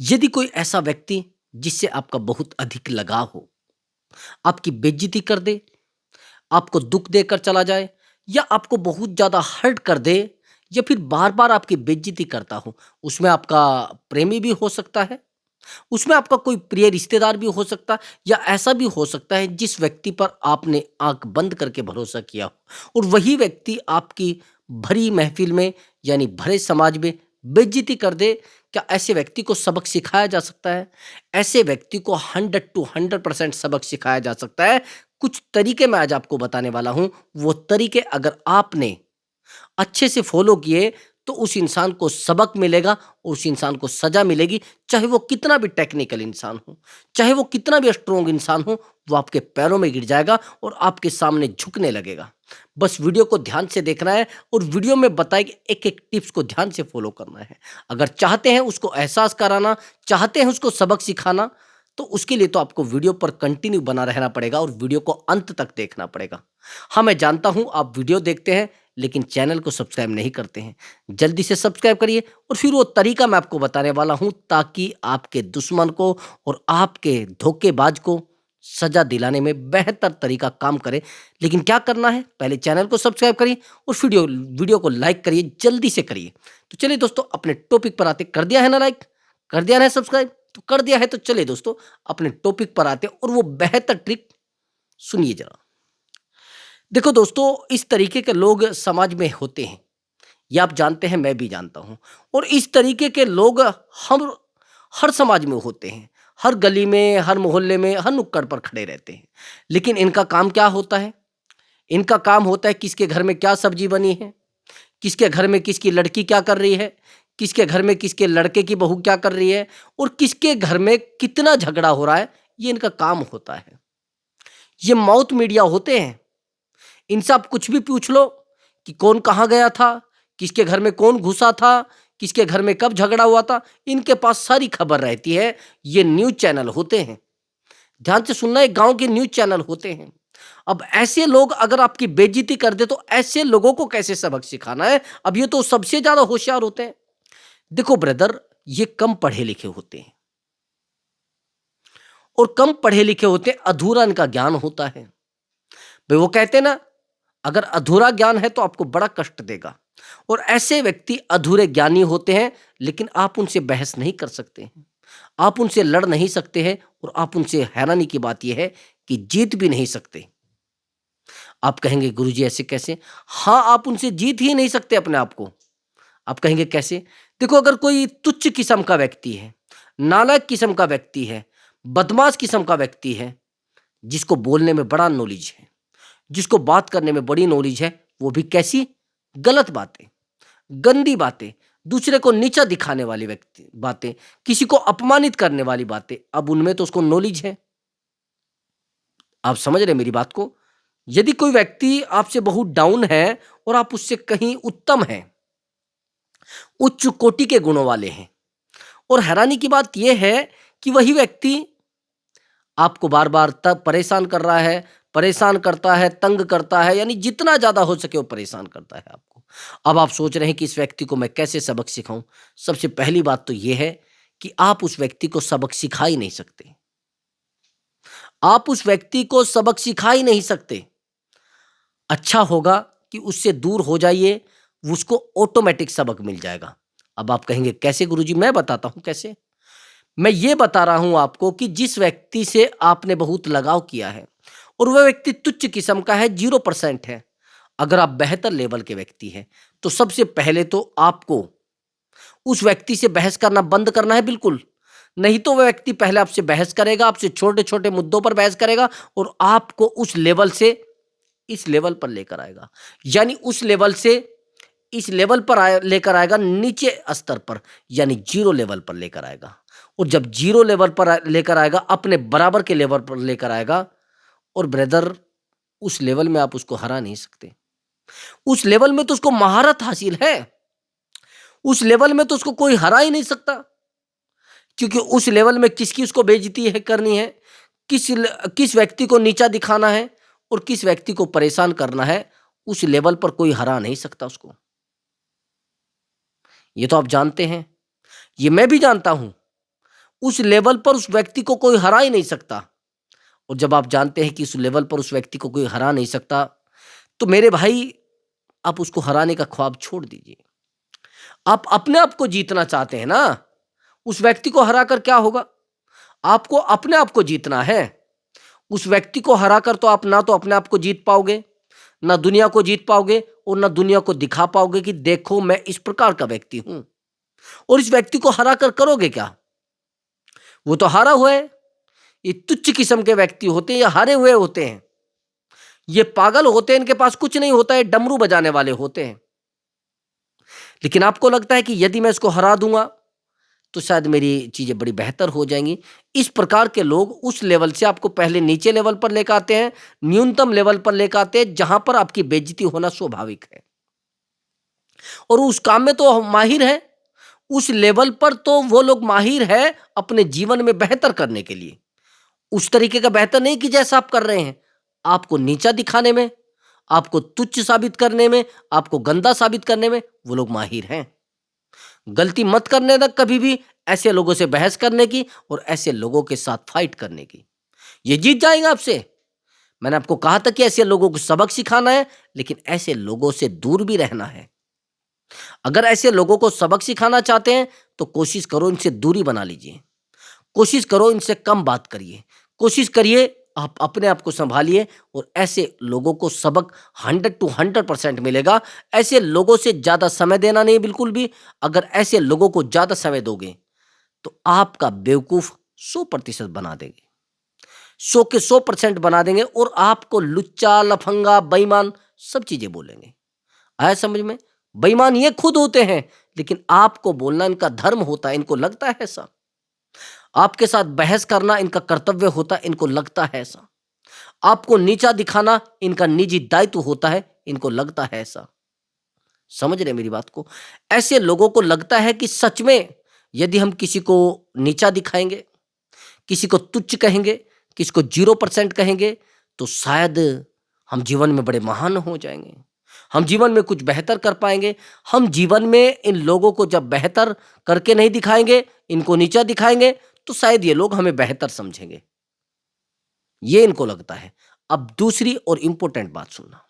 यदि कोई ऐसा व्यक्ति जिससे आपका बहुत अधिक लगाव हो, आपकी बेइज्जती कर दे, आपको दुःख देकर चला जाए या आपको बहुत ज़्यादा हर्ट कर दे या फिर बार-बार आपकी बेइज्जती करता हो, उसमें आपका प्रेमी भी हो सकता है, उसमें आपका कोई प्रिय रिश्तेदार भी हो सकता है या ऐसा भी हो सकता है जिस व्यक्ति पर आपने आँख बंद करके भरोसा किया हो और वही व्यक्ति आपकी भरी महफ़िल में यानी भरे समाज में बेइज्जती कर दे। क्या ऐसे व्यक्ति को सबक सिखाया जा सकता है? ऐसे व्यक्ति को 100 टू 100% सबक सिखाया जा सकता है। कुछ तरीके मैं आज आपको बताने वाला हूँ, वो तरीके अगर आपने अच्छे से फ़ॉलो किए तो उस इंसान को सबक मिलेगा, उस इंसान को सज़ा मिलेगी, चाहे वो कितना भी टेक्निकल इंसान हो, चाहे वो कितना भी स्ट्रॉन्ग इंसान हो, वो आपके पैरों में गिर जाएगा और आपके सामने झुकने लगेगा। बस वीडियो को ध्यान से देखना है और वीडियो में बताए गए एक-एक टिप्स को ध्यान से फ़ॉलो करना है। अगर चाहते हैं उसको एहसास कराना, चाहते हैं उसको सबक सिखाना, तो उसके लिए तो आपको वीडियो पर कंटिन्यू बना रहना पड़ेगा और वीडियो को अंत तक देखना पड़ेगा। हाँ, मैं जानता हूँ आप वीडियो देखते हैं लेकिन चैनल को सब्सक्राइब नहीं करते हैं। जल्दी से सब्सक्राइब करिए और फिर वो तरीका मैं आपको बताने वाला हूँ ताकि आपके दुश्मन को और आपके धोखेबाज को सज़ा दिलाने में बेहतर तरीका काम करे। लेकिन क्या करना है? पहले चैनल को सब्सक्राइब करिए और वीडियो वीडियो को लाइक करिए, जल्दी से करिए। तो चलिए दोस्तों अपने टॉपिक पर आते हैं। कर दिया है ना लाइक? कर दिया ना सब्सक्राइब? तो कर दिया है तो चलिए दोस्तों अपने टॉपिक पर आते हैं और वो बेहतर ट्रिक सुनिए ज़रा। देखो दोस्तों, इस तरीके के लोग समाज में होते हैं, ये आप जानते हैं, मैं भी जानता हूँ और इस तरीके के लोग हम हर समाज में होते हैं, हर गली में, हर मोहल्ले में, हर नुक्कड़ पर खड़े रहते हैं। लेकिन इनका काम क्या होता है? इनका काम होता है किसके घर में क्या सब्जी बनी है, किसके घर में किसकी लड़की क्या कर रही है, किसके घर में किसके लड़के की बहू क्या कर रही है और किसके घर में कितना झगड़ा हो रहा है, ये इनका काम होता है। ये माउथ मीडिया होते हैं। इनसे आप कुछ भी पूछ लो कि कौन कहाँ गया था, किसके घर में कौन घुसा था, किसके घर में कब झगड़ा हुआ था, इनके पास सारी खबर रहती है। ये न्यूज़ चैनल होते हैं। ध्यान से सुनना, ये गाँव के न्यूज़ चैनल होते हैं। अब ऐसे लोग अगर आपकी बेइज्जती कर दे तो ऐसे लोगों को कैसे सबक सिखाना है? अब ये तो सबसे ज़्यादा होशियार होते हैं। देखो ब्रदर, ये कम पढ़े लिखे होते हैं और कम पढ़े लिखे होते हैं, अधूरा इनका ज्ञान होता है। भाई वो कहते हैं ना, अगर अधूरा ज्ञान है तो आपको बड़ा कष्ट देगा और ऐसे व्यक्ति अधूरे ज्ञानी होते हैं लेकिन आप उनसे बहस नहीं कर सकते हैं, आप उनसे लड़ नहीं सकते हैं और आप उनसे हैरानी की बात यह है कि जीत भी नहीं सकते। आप कहेंगे गुरुजी ऐसे कैसे? हाँ, आप उनसे जीत ही नहीं सकते अपने आप को। आप कहेंगे कैसे? देखो, अगर कोई तुच्छ किस्म का व्यक्ति है, नालायक किस्म का व्यक्ति है, बदमाश किस्म का व्यक्ति है, जिसको बोलने में बड़ा नॉलेज है, जिसको बात करने में बड़ी नॉलेज है, वो भी कैसी? गलत बातें, गंदी बातें, दूसरे को नीचा दिखाने वाली व्यक्ति बातें, किसी को अपमानित करने वाली बातें, अब उनमें तो उसको नॉलेज है। आप समझ रहे हैं मेरी बात को? यदि कोई व्यक्ति आपसे बहुत डाउन है और आप उससे कहीं उत्तम हैं, उच्च कोटि के गुणों वाले हैं और हैरानी की बात यह है कि वही व्यक्ति आपको बार-बार तब परेशान कर रहा है, परेशान करता है, तंग करता है, यानी जितना ज़्यादा हो सके वो परेशान करता है आपको। अब आप सोच रहे हैं कि इस व्यक्ति को मैं कैसे सबक सिखाऊँ? सबसे पहली बात तो ये है कि आप उस व्यक्ति को सबक सिखा ही नहीं सकते। आप उस व्यक्ति को सबक सिखा ही नहीं सकते। अच्छा होगा कि उससे दूर हो जाइए, उसको ऑटोमैटिक सबक मिल जाएगा। अब आप कहेंगे कैसे गुरुजी? मैं बताता हूँ कैसे। मैं ये बता रहा हूँ आपको कि जिस व्यक्ति से आपने बहुत लगाव किया है और वह व्यक्ति तुच्छ किस्म का है, 0% है, अगर आप बेहतर लेवल के व्यक्ति हैं, तो सबसे पहले तो आपको उस व्यक्ति से बहस करना बंद करना है बिल्कुल। नहीं तो वह व्यक्ति पहले आपसे बहस करेगा, आपसे छोटे-छोटे मुद्दों पर बहस करेगा और आपको उस लेवल से इस लेवल पर लेकर आएगा। यानी उस लेवल से इस लेवल पर लेकर आएगा, नीचे स्तर पर, यानी 0 लेवल पर लेकर आएगा और जब 0 लेवल पर लेकर आएगा, अपने बराबर के लेवल पर लेकर आएगा और ब्रदर उस लेवल में आप उसको हरा नहीं सकते। उस लेवल में तो उसको महारत हासिल है, उस लेवल में तो उसको कोई हरा ही नहीं सकता, क्योंकि उस लेवल में किसकी उसको बेइज्जती है करनी है, किस व्यक्ति को नीचा दिखाना है और किस व्यक्ति को परेशान करना है, उस लेवल पर कोई हरा नहीं सकता उसको। ये तो आप जानते हैं, ये मैं भी जानता हूँ। उस लेवल पर उस व्यक्ति को कोई हरा ही नहीं सकता। और जब आप जानते हैं कि उस लेवल पर उस व्यक्ति को कोई हरा नहीं सकता, तो मेरे भाई आप उसको हराने का ख्वाब छोड़ दीजिए। आप अपने आप को जीतना चाहते हैं ना, उस व्यक्ति को हराकर क्या होगा? आपको अपने आप को जीतना है। उस व्यक्ति को हराकर तो आप ना तो अपने आप को जीत पाओगे, ना दुनिया को जीत पाओगे, और ना दुनिया को दिखा पाओगे कि देखो मैं इस प्रकार का व्यक्ति हूं। और इस व्यक्ति को हराकर करोगे क्या? वो तो हारा हुआ है। ये तुच्छ किस्म के व्यक्ति होते हैं, या हारे हुए होते हैं, ये पागल होते हैं, इनके पास कुछ नहीं होता है, डमरू बजाने वाले होते हैं। लेकिन आपको लगता है कि यदि मैं इसको हरा दूंगा तो शायद मेरी चीजें बड़ी बेहतर हो जाएंगी। इस प्रकार के लोग उस लेवल से आपको पहले नीचे लेवल पर लेकर आते हैं, न्यूनतम लेवल पर लेकर आते हैं, जहां पर आपकी बेइज्जती होना स्वाभाविक है। और उस काम में तो हम माहिर हैं, उस लेवल पर तो वो लोग माहिर है अपने जीवन में बेहतर करने के लिए। उस तरीके का बेहतर नहीं कि जैसा आप कर रहे हैं, आपको नीचा दिखाने में, आपको तुच्छ साबित करने में, आपको गंदा साबित करने में वो लोग माहिर हैं। गलती मत करने तक कभी भी ऐसे लोगों से बहस करने की और ऐसे लोगों के साथ फाइट करने की। ये जीत जाएंगे आपसे। मैंने आपको कहा था कि ऐसे लोगों को सबक सिखाना है, लेकिन ऐसे लोगों से दूर भी रहना है। अगर ऐसे लोगों को सबक सिखाना चाहते हैं तो कोशिश करो इनसे दूरी बना लीजिए, कोशिश करो इनसे कम बात करिए, कोशिश करिए आप अपने आप को संभालिए, और ऐसे लोगों को सबक 100 to 100% मिलेगा। ऐसे लोगों से ज़्यादा समय देना नहीं, बिल्कुल भी। अगर ऐसे लोगों को ज़्यादा समय दोगे तो आपका बेवकूफ़ 100% बना देंगे, 100 के 100% बना देंगे, और आपको लुच्चा, लफंगा, बेईमान सब चीज़ें बोलेंगे। आया समझ में? बेईमान ये खुद होते हैं, लेकिन आपको बोलना इनका धर्म होता है, इनको लगता है ऐसा। आपके साथ बहस करना इनका कर्तव्य होता है, इनको लगता है ऐसा। आपको नीचा दिखाना इनका निजी दायित्व होता है, इनको लगता है ऐसा। समझ रहे मेरी बात को? ऐसे लोगों को लगता है कि सच में यदि हम किसी को नीचा दिखाएंगे, किसी को तुच्छ कहेंगे, किसी को 0% कहेंगे, तो शायद हम जीवन में बड़े महान हो जाएंगे, हम जीवन में कुछ बेहतर कर पाएंगे। हम जीवन में इन लोगों को जब बेहतर करके नहीं दिखाएंगे, इनको नीचा दिखाएंगे, तो शायद ये लोग हमें बेहतर समझेंगे, ये इनको लगता है। अब दूसरी और इंपॉर्टेंट बात सुनना,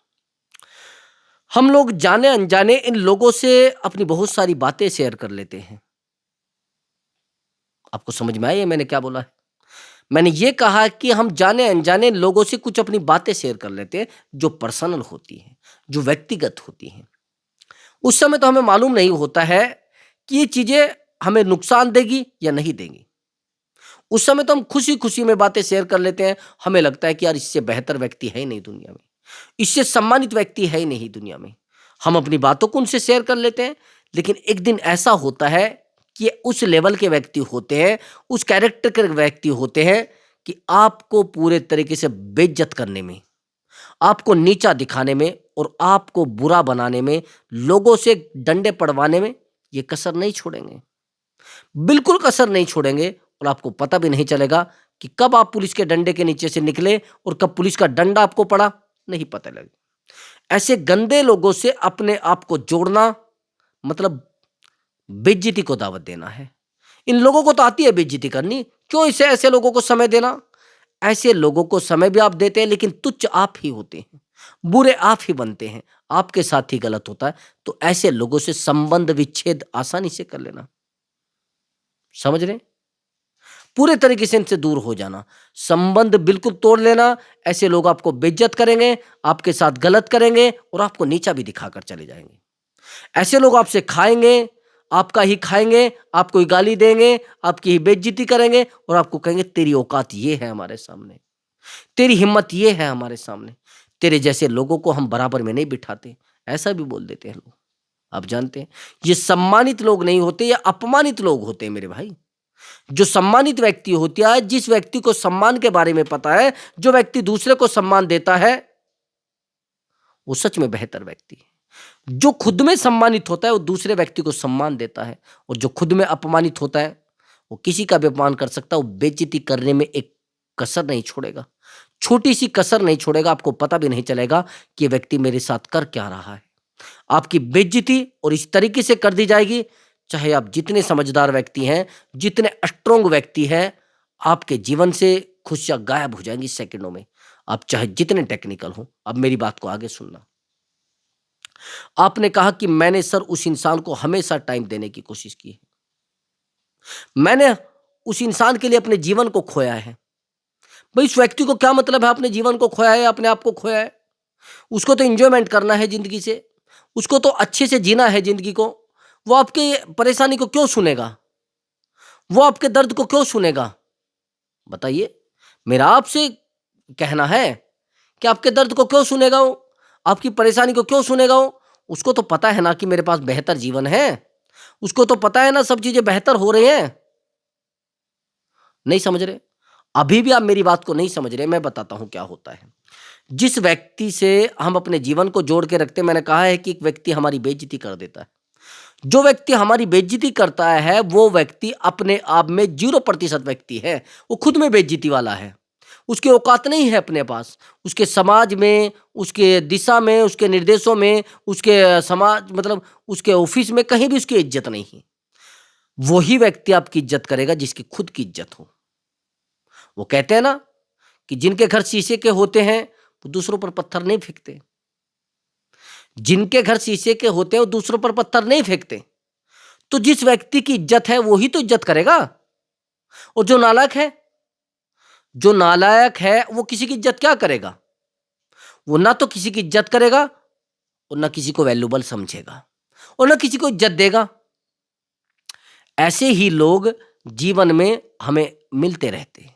हम लोग जाने अनजाने इन लोगों से अपनी बहुत सारी बातें शेयर कर लेते हैं। आपको समझ में आई है मैंने क्या बोला है? मैंने ये कहा कि हम जाने अनजाने लोगों से कुछ अपनी बातें शेयर कर लेते हैं, जो पर्सनल होती हैं, जो व्यक्तिगत होती हैं। उस समय तो हमें मालूम नहीं होता है कि ये चीजें हमें नुकसान देगी या नहीं देंगी। उस समय तो हम खुशी खुशी में बातें शेयर कर लेते हैं। हमें लगता है कि यार इससे बेहतर व्यक्ति है ही नहीं दुनिया में, इससे सम्मानित व्यक्ति है ही नहीं दुनिया में। हम अपनी बातों को उनसे शेयर कर लेते हैं, लेकिन एक दिन ऐसा होता है कि उस लेवल के व्यक्ति होते हैं, उस कैरेक्टर के व्यक्ति होते हैं कि आपको पूरे तरीके से बेइज्जत करने में, आपको नीचा दिखाने में और आपको बुरा बनाने में, लोगों से डंडे पड़वाने में ये कसर नहीं छोड़ेंगे, बिल्कुल कसर नहीं छोड़ेंगे। और आपको पता भी नहीं चलेगा कि कब आप पुलिस के डंडे के नीचे से निकले और कब पुलिस का डंडा आपको पड़ा, नहीं पता लगे। ऐसे गंदे लोगों से अपने आप को जोड़ना मतलब बेइज्जती को दावत देना है। इन लोगों को तो आती है बेइज्जती करनी, क्यों इसे ऐसे लोगों को समय देना? ऐसे लोगों को समय भी आप देते हैं, लेकिन तुच्छ आप ही होते हैं, बुरे आप ही बनते हैं, आपके साथ ही गलत होता है। तो ऐसे लोगों से संबंध विच्छेद आसानी से कर लेना। समझ रहे? पूरे तरीके से इनसे दूर हो जाना, संबंध बिल्कुल तोड़ लेना। ऐसे लोग आपको बेइज्जत करेंगे, आपके साथ गलत करेंगे और आपको नीचा भी दिखाकर चले जाएंगे। ऐसे लोग आपसे खाएंगे, आपका ही खाएंगे, आपको ही गाली देंगे, आपकी ही बेइज्जती करेंगे और आपको कहेंगे तेरी औकात ये है हमारे सामने, तेरी हिम्मत ये है हमारे सामने, तेरे जैसे लोगों को हम बराबर में नहीं बिठाते। ऐसा भी बोल देते हैं लोग। आप जानते हैं ये सम्मानित लोग नहीं होते, ये अपमानित लोग होते हैं मेरे भाई। जो सम्मानित व्यक्ति होता है, जिस व्यक्ति को सम्मान के बारे में पता है, जो व्यक्ति दूसरे को सम्मान देता है, वो सच में बेहतर व्यक्ति है। जो खुद में सम्मानित होता है वो दूसरे व्यक्ति को सम्मान देता है, और जो खुद में अपमानित होता है वो किसी का भी अपमान कर सकता है। वो बेइज्जती करने में एक कसर नहीं छोड़ेगा, छोटी सी कसर नहीं छोड़ेगा। आपको पता भी नहीं चलेगा कि ये व्यक्ति मेरे साथ कर क्या रहा है। आपकी बेइज्जती और इस तरीके से कर दी जाएगी चाहे आप जितने समझदार व्यक्ति हैं, जितने स्ट्रोंग व्यक्ति हैं, आपके जीवन से खुशियाँ गायब हो जाएँगी सेकंडों में। आप चाहे जितने टेक्निकल हों। अब मेरी बात को आगे सुनना। आपने कहा कि मैंने सर उस इंसान को हमेशा टाइम देने की कोशिश की है। मैंने उस इंसान के लिए अपने जीवन को खोया है। भाई उस व्यक्ति को क्या मतलब है अपने जीवन को खोया है, अपने आप को खोया है? उसको तो एन्जॉयमेंट करना है ज़िंदगी से, उसको तो अच्छे से जीना है ज़िंदगी को। वो आपकी परेशानी को क्यों सुनेगा? वो आपके दर्द को क्यों सुनेगा? बताइए। मेरा आपसे कहना है कि आपके दर्द को क्यों सुनेगा वो? आपकी परेशानी को क्यों सुनेगा वो? उसको तो पता है ना कि मेरे पास बेहतर जीवन है। उसको तो पता है ना सब चीज़ें बेहतर हो रही हैं। नहीं समझ रहे? अभी भी आप मेरी बात को नहीं समझ रहे, मैं बताता हूँ क्या होता है। जिस व्यक्ति से हम अपने जीवन को जोड़ के रखते हैं, मैंने कहा है कि एक व्यक्ति हमारी बेइज्जती कर देता है। जो व्यक्ति हमारी बेइज्जती करता है, वो व्यक्ति अपने आप में 0% व्यक्ति है। वो खुद में बेइज्जती वाला है। उसकी औकात नहीं है अपने पास। उसके समाज में, उसके दिशा में, उसके निर्देशों में, उसके समाज मतलब उसके ऑफिस में कहीं भी उसकी इज्जत नहीं है। वही व्यक्ति आपकी इज्जत करेगा जिसकी खुद की इज्जत हो। वो कहते हैं ना कि जिनके घर शीशे के होते हैं, वो दूसरों पर पत्थर नहीं फेंकते। जिनके घर शीशे के होते हैं, वो दूसरों पर पत्थर नहीं फेंकते। तो जिस व्यक्ति की इज्जत है, वो ही तो इज्जत करेगा। और जो नालायक है, वो किसी की इज्जत क्या करेगा? वो ना तो किसी की इज्जत करेगा और ना किसी को वैल्यूबल समझेगा और ना किसी को इज्जत देगा। ऐसे ही लोग जीवन में हमें मिलते रहते हैं।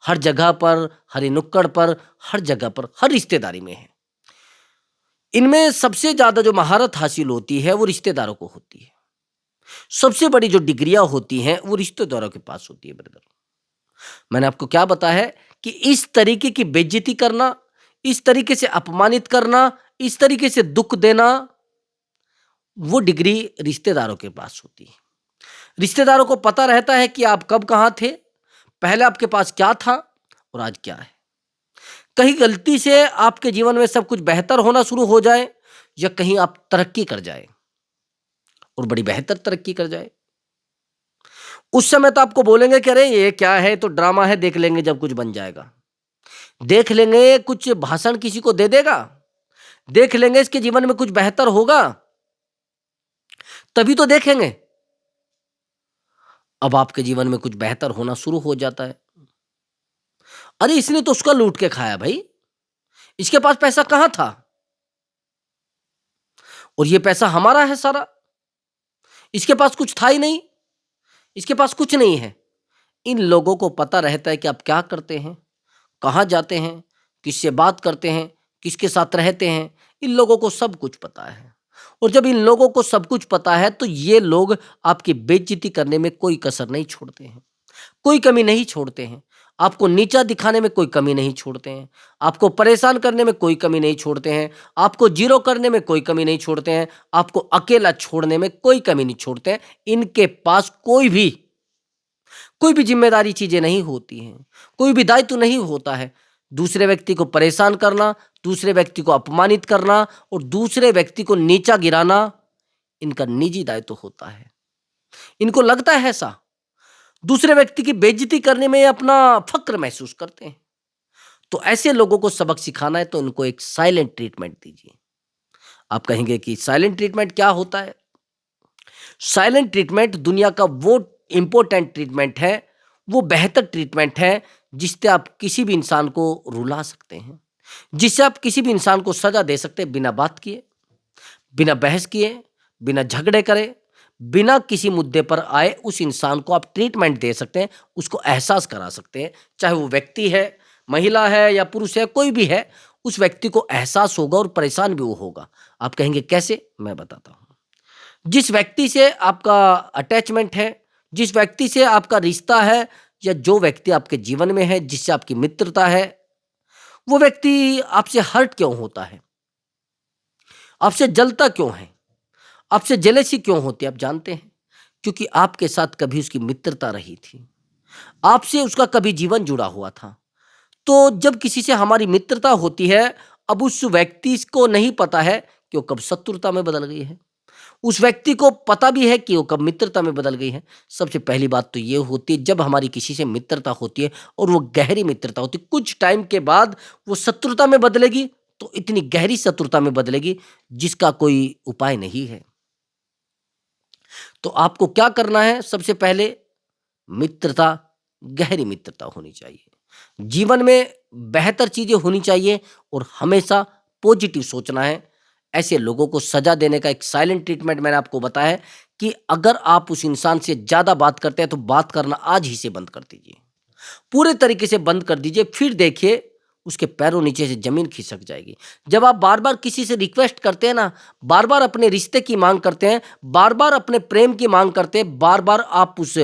हर जगह पर, हर नुक्कड़ पर, हर जगह पर, हर रिश्तेदारी में है। इनमें सबसे ज़्यादा जो महारत हासिल होती है, वो रिश्तेदारों को होती है। सबसे बड़ी जो डिग्रियाँ होती हैं, वो रिश्तेदारों के पास होती है ब्रदर। मैंने आपको क्या बताया है कि इस तरीके की बेइज्जती करना, इस तरीके से अपमानित करना, इस तरीके से दुःख देना, वो डिग्री रिश्तेदारों के पास होती है। रिश्तेदारों को पता रहता है कि आप कब कहाँ थे, पहले आपके पास क्या था और आज क्या है। कहीं गलती से आपके जीवन में सब कुछ बेहतर होना शुरू हो जाए या कहीं आप तरक्की कर जाए और बड़ी बेहतर तरक्की कर जाए, उस समय तो आपको बोलेंगे कि अरे ये क्या है, तो ड्रामा है, देख लेंगे जब कुछ बन जाएगा। देख लेंगे कुछ भाषण किसी को दे देगा, देख लेंगे इसके जीवन में कुछ बेहतर होगा, तभी तो देखेंगे। अब आपके जीवन में कुछ बेहतर होना शुरू हो जाता है। अरे इसने तो उसका लूट के खाया भाई, इसके पास पैसा कहाँ था और ये पैसा हमारा है सारा। इसके पास कुछ था ही नहीं, इसके पास कुछ नहीं है। इन लोगों को पता रहता है कि आप क्या करते हैं, कहाँ जाते हैं, किससे बात करते हैं, किसके साथ रहते हैं। इन लोगों को सब कुछ पता है। और जब इन लोगों को सब कुछ पता है, तो ये लोग आपकी बेइज्जती करने में कोई कसर नहीं छोड़ते हैं, कोई कमी नहीं छोड़ते हैं। आपको नीचा दिखाने में कोई कमी नहीं छोड़ते हैं, आपको परेशान करने में कोई कमी नहीं छोड़ते हैं, आपको जीरो करने में कोई कमी नहीं छोड़ते हैं, आपको अकेला छोड़ने में कोई कमी नहीं छोड़ते हैं। इनके पास कोई भी जिम्मेदारी चीजें नहीं होती हैं, कोई भी दायित्व नहीं होता है। दूसरे व्यक्ति को परेशान करना, दूसरे व्यक्ति को अपमानित करना और दूसरे व्यक्ति को नीचा गिराना इनका निजी दायित्व होता है। इनको लगता है ऐसा, दूसरे व्यक्ति की बेइज्जती करने में ये अपना फक्र महसूस करते हैं। तो ऐसे लोगों को सबक सिखाना है तो उनको एक साइलेंट ट्रीटमेंट दीजिए। आप कहेंगे कि साइलेंट ट्रीटमेंट क्या होता है? साइलेंट ट्रीटमेंट दुनिया का वो इम्पोर्टेंट ट्रीटमेंट है, वो बेहतर ट्रीटमेंट है जिससे आप किसी भी इंसान को रुला सकते हैं, जिससे आप किसी भी इंसान को सजा दे सकते हैं, बिना बात किए, बिना बहस किए, बिना झगड़े करे, बिना किसी मुद्दे पर आए उस इंसान को आप ट्रीटमेंट दे सकते हैं, उसको एहसास करा सकते हैं। चाहे वो व्यक्ति है, महिला है या पुरुष है, कोई भी है, उस व्यक्ति को एहसास होगा और परेशान भी वो होगा। आप कहेंगे कैसे? मैं बताता हूँ। जिस व्यक्ति से आपका अटैचमेंट है, जिस व्यक्ति से आपका रिश्ता है, या जो व्यक्ति आपके जीवन में है, जिससे आपकी मित्रता है, वो व्यक्ति आपसे हर्ट क्यों होता है, आपसे जलता क्यों है, आपसे जेलसी क्यों होती है, आप जानते हैं? क्योंकि आपके साथ कभी उसकी मित्रता रही थी, आपसे उसका कभी जीवन जुड़ा हुआ था। तो जब किसी से हमारी मित्रता होती है, अब उस व्यक्ति को नहीं पता है कि वो कब शत्रुता में बदल गई है, उस व्यक्ति को पता भी है कि वो कब मित्रता में बदल गई है। सबसे पहली बात तो ये होती है, जब हमारी किसी से मित्रता होती है और वो गहरी मित्रता होती है, कुछ टाइम के बाद वो शत्रुता में बदलेगी, तो इतनी गहरी शत्रुता में बदलेगी जिसका कोई उपाय नहीं है। तो आपको क्या करना है? सबसे पहले मित्रता, गहरी मित्रता होनी चाहिए। जीवन में बेहतर चीजें होनी चाहिए और हमेशा पॉजिटिव सोचना है। ऐसे लोगों को सजा देने का एक साइलेंट ट्रीटमेंट मैंने आपको बताया है कि अगर आप उस इंसान से ज्यादा बात करते हैं तो बात करना आज ही से बंद कर दीजिए, पूरे तरीके से बंद कर दीजिए। फिर देखिए उसके पैरों नीचे से जमीन खिसक जाएगी। जब आप बार बार किसी से रिक्वेस्ट करते हैं ना, बार बार अपने रिश्ते की मांग करते हैं, बार बार अपने प्रेम की मांग करते हैं, बार बार आप उस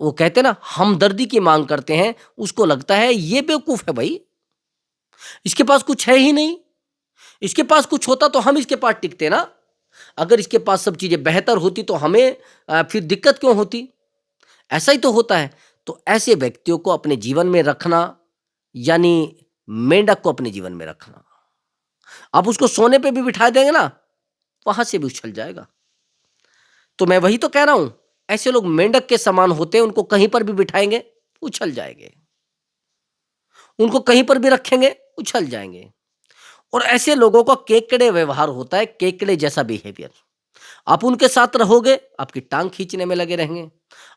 वो कहते हैं ना हमदर्दी की मांग करते हैं, उसको लगता है ये बेवकूफ है भाई, इसके पास कुछ है ही नहीं, इसके पास कुछ होता तो हम इसके पास टिकते ना। अगर इसके पास सब चीजें बेहतर होती तो हमें फिर दिक्कत क्यों होती? ऐसा ही तो होता है। तो ऐसे व्यक्तियों को अपने जीवन में रखना, यानी मेंढक को अपने जीवन में रखना। आप उसको सोने पे भी बिठा देंगे ना, वहां से भी उछल जाएगा। तो मैं वही तो कह रहा हूं, ऐसे लोग मेंढक के समान होते हैं, उनको कहीं पर भी बिठाएंगे उछल जाएंगे, उनको कहीं पर भी रखेंगे उछल जाएंगे। और ऐसे लोगों का केकड़े व्यवहार होता है, केकड़े जैसा बिहेवियर। आप उनके साथ रहोगे, आपकी टांग खींचने में लगे रहेंगे।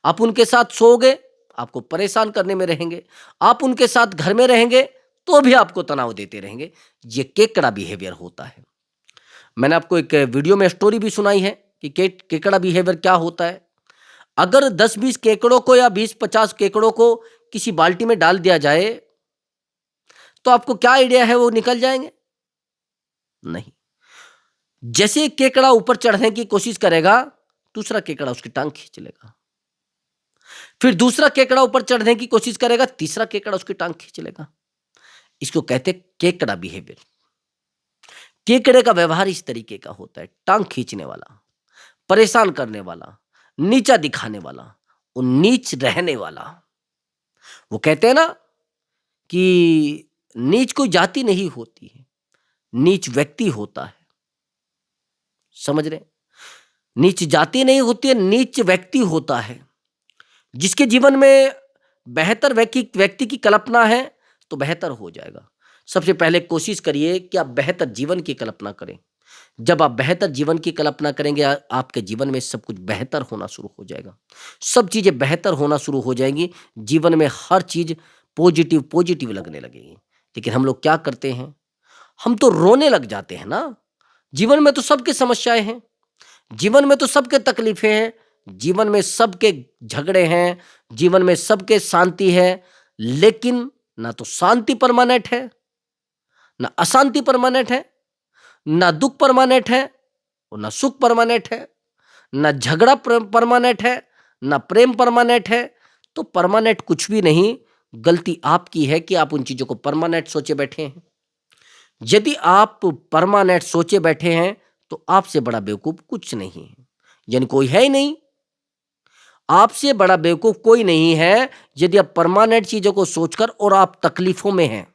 आप उनके साथ सोओगे, आपको परेशान करने में रहेंगे। आप उनके साथ घर में रहेंगे तो भी आपको तनाव देते रहेंगे। ये केकड़ा बिहेवियर होता है। मैंने आपको एक वीडियो में स्टोरी भी सुनाई है कि केकड़ा बिहेवियर क्या होता है। अगर 10-20 केकड़ों को या 20-50 केकड़ों को किसी बाल्टी में डाल दिया जाए तो आपको क्या आइडिया है, वो निकल जाएंगे? नहीं। जैसे एक केकड़ा ऊपर चढ़ने की कोशिश करेगा, दूसरा केकड़ा उसकी टांग खींच लेगा। फिर दूसरा केकड़ा ऊपर चढ़ने की कोशिश करेगा, तीसरा केकड़ा उसकी टांग खींच लेगा। इसको कहते हैं केकड़ा बिहेवियर। केकड़े का व्यवहार इस तरीके का होता है, टांग खींचने वाला, परेशान करने वाला, नीचा दिखाने वाला और नीच रहने वाला। वो कहते हैं ना कि नीच कोई जाति नहीं होती है, नीच व्यक्ति होता है। समझ रहे? नीच जाति नहीं होती है, नीच व्यक्ति होता है। जिसके जीवन में बेहतर व्यक्ति की कल्पना है तो बेहतर हो जाएगा। सबसे पहले कोशिश करिए कि आप बेहतर जीवन की कल्पना करें। जब आप बेहतर जीवन की कल्पना करेंगे, आपके जीवन में सब कुछ बेहतर होना शुरू हो जाएगा। सब चीजें बेहतर होना शुरू हो जाएंगी। जीवन में हर चीज पॉजिटिव पॉजिटिव लगने लगेगी। लेकिन हम लोग क्या करते हैं? हम तो रोने लग जाते हैं ना। जीवन में तो सबके समस्याएं हैं, जीवन में तो सबके तकलीफें हैं, जीवन में सबके झगड़े हैं, जीवन में सबके शांति है। लेकिन ना तो शांति परमानेंट है, ना अशांति परमानेंट है, ना दुख परमानेंट है और ना सुख परमानेंट है, ना झगड़ा परमानेंट है, ना प्रेम परमानेंट है। तो परमानेंट कुछ भी नहीं। गलती आपकी है कि आप उन चीजों को परमानेंट सोचे बैठे हैं। यदि आप परमानेंट सोचे बैठे हैं तो आपसे बड़ा बेवकूफ कुछ नहीं है, यानी कोई है ही नहीं। आपसे बड़ा बेवकूफ कोई नहीं है यदि आप परमानेंट चीजों को सोचकर और आप तकलीफों में हैं,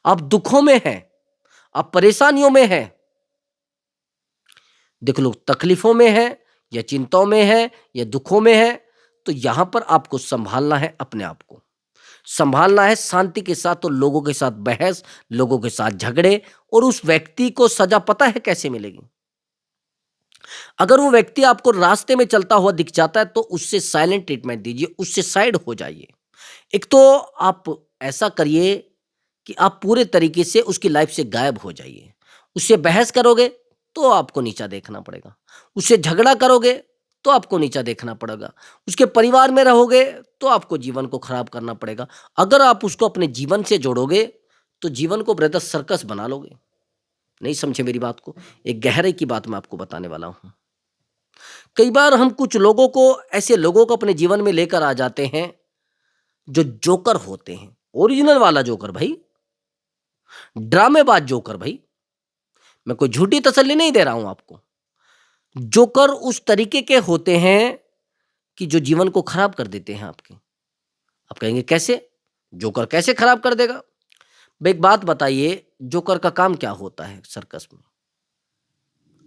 आप दुखों में हैं, आप परेशानियों में हैं। देख लो, तकलीफों में है या चिंताओं में है या दुखों में है, तो यहां पर आपको संभालना है, अपने आप को संभालना है शांति के साथ। तो लोगों के साथ बहस, लोगों के साथ झगड़े, और उस व्यक्ति को सजा पता है कैसे मिलेगी? अगर वो व्यक्ति आपको रास्ते में चलता हुआ दिख जाता है तो उससे साइलेंट ट्रीटमेंट दीजिए, उससे साइड हो जाइए। एक तो आप ऐसा करिए कि आप पूरे तरीके से उसकी लाइफ से गायब हो जाइए। उससे बहस करोगे तो आपको नीचा देखना पड़ेगा, उससे झगड़ा करोगे तो आपको नीचा देखना पड़ेगा, उसके परिवार में रहोगे तो आपको जीवन को खराब करना पड़ेगा। अगर आप उसको अपने जीवन से जोड़ोगे तो जीवन को ब्रदर सर्कस बना लोगे। नहीं समझे मेरी बात को? एक गहरे की बात मैं आपको बताने वाला हूं। कई बार हम कुछ लोगों को, ऐसे लोगों को अपने जीवन में लेकर आ जाते हैं जो जोकर होते हैं, ओरिजिनल वाला जोकर भाई, ड्रामेबाज जोकर भाई। मैं कोई झूठी तसल्ली नहीं दे रहा हूं आपको। जोकर उस तरीके के होते हैं कि जो जीवन को खराब कर देते हैं आपके। आप कहेंगे कैसे? जोकर कैसे खराब कर देगा? भाई एक बात बताइए, जोकर का काम क्या होता है सर्कस में?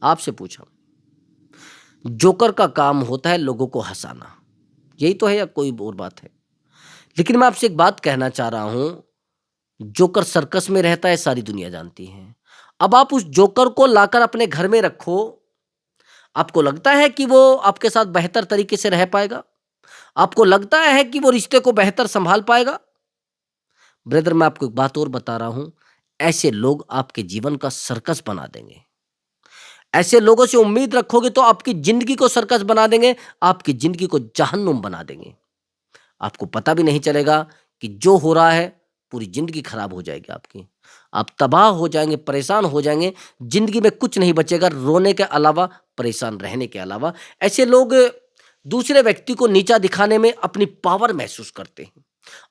आपसे पूछा। जोकर का काम होता है लोगों को हंसाना, यही तो है या कोई और बात है? लेकिन मैं आपसे एक बात कहना चाह रहा हूं, जोकर सर्कस में रहता है, सारी दुनिया जानती है। अब आप उस जोकर को लाकर अपने घर में रखो, आपको लगता है कि वो आपके साथ बेहतर तरीके से रह पाएगा? आपको लगता है कि वो रिश्ते को बेहतर संभाल पाएगा? ब्रदर, मैं आपको एक बात और बता रहा हूं, ऐसे लोग आपके जीवन का सर्कस बना देंगे। ऐसे लोगों से उम्मीद रखोगे तो आपकी जिंदगी को सर्कस बना देंगे, आपकी जिंदगी को जहन्नुम बना देंगे। आपको पता भी नहीं चलेगा कि जो हो रहा है, पूरी जिंदगी खराब हो जाएगी आपकी। आप तबाह हो जाएंगे, परेशान हो जाएंगे, जिंदगी में कुछ नहीं बचेगा रोने के अलावा, परेशान रहने के अलावा। ऐसे लोग दूसरे व्यक्ति को नीचा दिखाने में अपनी पावर महसूस करते हैं,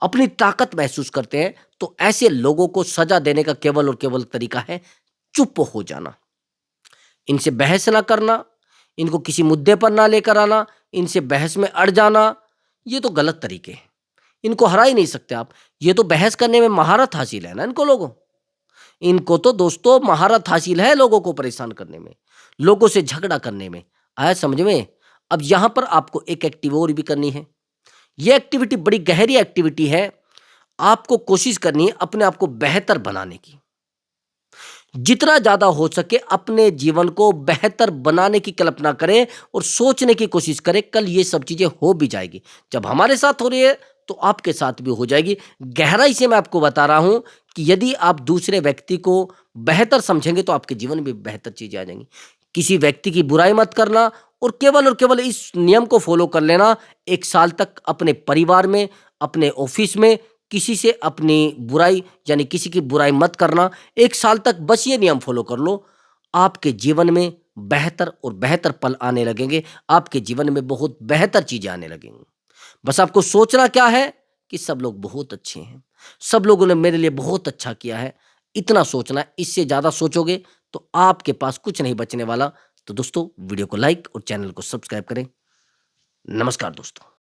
अपनी ताकत महसूस करते हैं। तो ऐसे लोगों को सजा देने का केवल और केवल तरीका है चुप हो जाना, इनसे बहस ना करना, इनको किसी मुद्दे पर ना लेकर आना, इनसे बहस में अड़ जाना, ये तो गलत तरीके हैं। इनको हरा ही नहीं सकते आप। ये तो बहस करने में महारत हासिल है ना इनको तो दोस्तों महारत हासिल है लोगों को परेशान करने में, लोगों से झगड़ा करने में। आया समझ में? अब यहां पर आपको एक एक्टिव और भी करनी है। ये एक्टिविटी बड़ी गहरी एक्टिविटी है। आपको कोशिश करनी है अपने आप को बेहतर बनाने की। जितना ज़्यादा हो सके अपने जीवन को बेहतर बनाने की कल्पना करें और सोचने की कोशिश करें, कल ये सब चीज़ें हो भी जाएगी। जब हमारे साथ हो रही है तो आपके साथ भी हो जाएगी। गहराई से मैं आपको बता रहा हूं कि यदि आप दूसरे व्यक्ति को बेहतर समझेंगे तो आपके जीवन में बेहतर चीज़ें आ जाएंगी। किसी व्यक्ति की बुराई मत करना और केवल इस नियम को फॉलो कर लेना, 1 साल तक अपने परिवार में, अपने ऑफिस में किसी से अपनी बुराई यानी किसी की बुराई मत करना। 1 साल तक बस ये नियम फॉलो कर लो, आपके जीवन में बेहतर और बेहतर पल आने लगेंगे, आपके जीवन में बहुत बेहतर चीजें आने लगेंगी। बस आपको सोचना क्या है कि सब लोग बहुत अच्छे हैं, सब लोगों ने मेरे लिए बहुत अच्छा किया है, इतना सोचना है। इससे ज्यादा सोचोगे तो आपके पास कुछ नहीं बचने वाला। तो दोस्तों, वीडियो को लाइक और चैनल को सब्सक्राइब करें। नमस्कार दोस्तों।